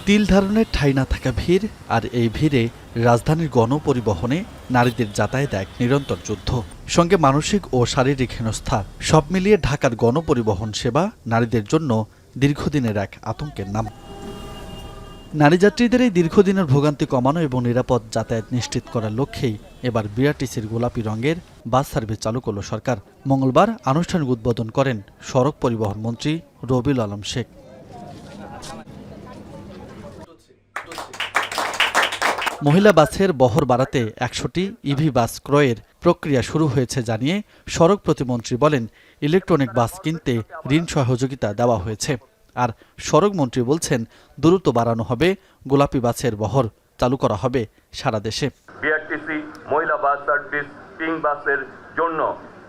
তিল ধারণের ঠাঁই না থাকা ভিড়, আর এই ভিড়ে রাজধানীর গণপরিবহনে নারীদের যাতায়াত এক নিরন্তর যুদ্ধ, সঙ্গে মানসিক ও শারীরিক হেনস্থা। সব মিলিয়ে ঢাকার গণপরিবহন সেবা নারীদের জন্য দীর্ঘদিনের এক আতঙ্কের নাম। নারী যাত্রীদের এই দীর্ঘদিনের ভোগান্তি কমানো এবং নিরাপদ যাতায়াত নিশ্চিত করার লক্ষ্যেই এবার বিআরটিসির গোলাপি রঙের বাস সার্ভিস চালু করল সরকার। মঙ্গলবার আনুষ্ঠানিক উদ্বোধন করেন সড়ক পরিবহন মন্ত্রী রবিউল আলম শেখ। মহিলা বাসের বহর বাড়াতে ১০০টি ইভি বাস ক্রয়ের প্রক্রিয়া শুরু হয়েছে জানিয়ে সড়ক প্রতিমন্ত্রী বলেন, ইলেকট্রনিক বাস কিনতে ঋণ সহযোগিতা দেওয়া হয়েছে। আর সড়ক মন্ত্রী বলছেন, দ্রুত বাড়ানো হবে গোলাপি বাসের বহর, চালু করা হবে সারা দেশে। বিআরটিসি মহিলা বাস সার্ভিস পিঙ্ক বাসের জন্য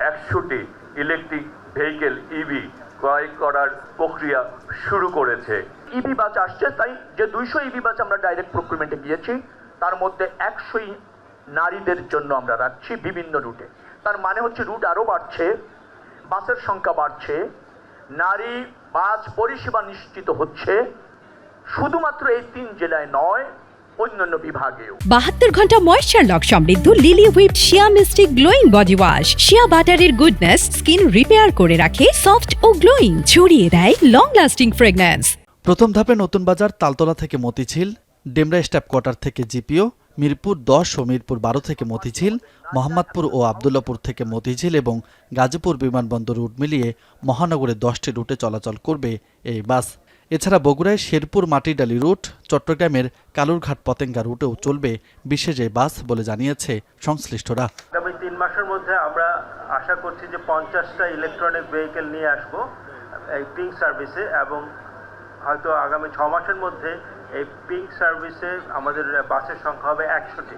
১০০টি ইলেকট্রিক ভেহিকেল ইভি ক্রয় করার প্রক্রিয়া শুরু করেছে। ইভি বাস আসছে, তাই যে ২০০ ইভি বাস আমরা ডাইরেক্ট প্রক্রিমেন্টে গিয়েছি, তার মধ্যে ১০০ই নারীদের জন্য আমরা রাখছি বিভিন্ন রুটে। তার মানে হচ্ছে রুট আরও বাড়ছে, বাসের সংখ্যা বাড়ছে, নারী বাস পরিষেবা নিশ্চিত হচ্ছে, শুধুমাত্র এই ৩ জেলায় নয়, অন্যান্য বিভাগেও। ৭২ ঘন্টা ময়েশ্চার লক সমৃদ্ধ লিলি হুইপ শিয়া মিস্টিক গ্লোয়িং বডি ওয়াশ। শিয়া বাটারের গুডনেস স্কিন রিপেয়ার করে রাখে সফট ও গ্লোয়িং, ছড়িয়ে দেয় লং লাস্টিং ফ্রেগন্যান্স। প্রথম ধাপে নতুন বাজার, তালতলা থেকে মতিঝিল, ডেমরা স্টাফ কোয়ার্টার থেকে জিপিও, মিরপুর ১০ ও মিরপুর ১২ থেকে মতিঝিল, মোহাম্মদপুর ও আবদুল্লাপুর থেকে মতিঝিল এবং গাজীপুর বিমানবন্দর রুট মিলিয়ে মহানগরে ১০টি রুটে চলাচল করবে এই বাস। এছাড়া বগুড়ায় শেরপুর মাটিডালি রুট, চট্টগ্রামের কালুরঘাট পতেঙ্গা রুটেও চলবে বিশেষ এই বাস বলে জানিয়েছে সংশ্লিষ্টরা। আগামী ৩ মাসের মধ্যে আমরা আশা করছি যে ৫০টা ইলেকট্রনিক ভেহিকেল নিয়ে আসবো এই পিঙ্ক সার্ভিসে, এবং হয়তো আগামী ৬ মাসের মধ্যে এই পিঙ্ক সার্ভিসে আমাদের বাসের সংখ্যা হবে ১০০টি।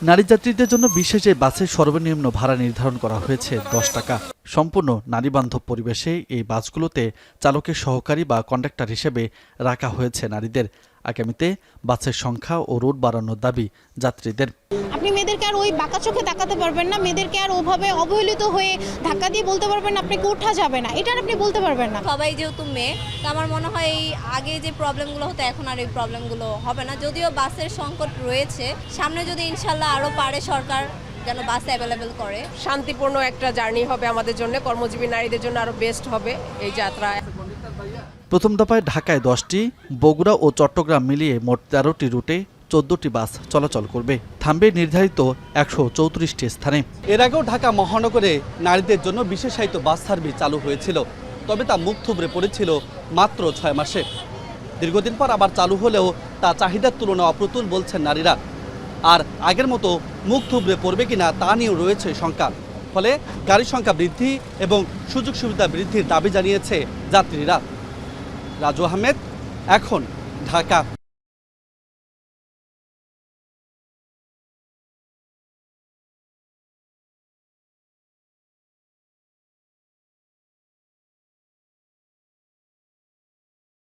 নারী যাত্রীদের জন্য বিশেষ এই বাসের সর্বনিম্ন ভাড়া নির্ধারণ করা হয়েছে ১০ টাকা। সম্পূর্ণ নারীবান্ধব পরিবেশে এই বাসগুলোতে চালকের সহকারী বা কন্ডাক্টর হিসেবে রাখা হয়েছে নারীদের। আগামীতে বাসের সংখ্যা ও রুট বাড়ানোর দাবি যাত্রীদের। আপনি মেয়েদেরকে আর ওই বাঁকা চোখে তাকাতে পারবেন না, মেয়েদেরকে আর ওভাবে অবহেলিত হয়ে ধাক্কা দিয়ে বলতে পারবেন না আপনাকে ওঠা যাবে না, এটা আপনি বলতে পারবেন না। সবাই যেহেতু মেয়ে, তো আমার মনে হয় এই আগে যে প্রবলেমগুলো হতো এখন আর এই প্রবলেমগুলো হবে না। যদিও বাসের সংকট রয়েছে, সামনে যদি ইনশাল্লাহ আরও পারে সরকার যেন বাস অ্যাভেলেবেল করে। শান্তিপূর্ণ একটা জার্নি হবে আমাদের জন্য, কর্মজীবী নারীদের জন্য আরো বেস্ট হবে এই যাত্রা। প্রথম দফায় ঢাকায় ১০টি, বগুড়া ও চট্টগ্রাম মিলিয়ে মোট ১৩টি রুটে ১৪টি বাস চলাচল করবে। থামবে নির্ধারিত ১৩৪টি স্থানে। এর আগেও ঢাকা মহানগরে নারীদের জন্য বিশেষায়িত বাস সার্ভিস চালু হয়েছিল, তবে তা মুখ থুবড়ে পড়েছিল মাত্র ৬ মাসে। দীর্ঘদিন পর আবার চালু হলেও তা চাহিদার তুলনায় অপ্রতুল বলছেন নারীরা। আর আগের মতো মুখ থুবড়ে পড়বে কিনা তা নিয়েও রয়েছে শঙ্কা। ফলে গাড়ির সংখ্যা বৃদ্ধি এবং সুযোগ সুবিধা বৃদ্ধির দাবি জানিয়েছে যাত্রীরা। রাজু আহমেদ, এখন, ঢাকা।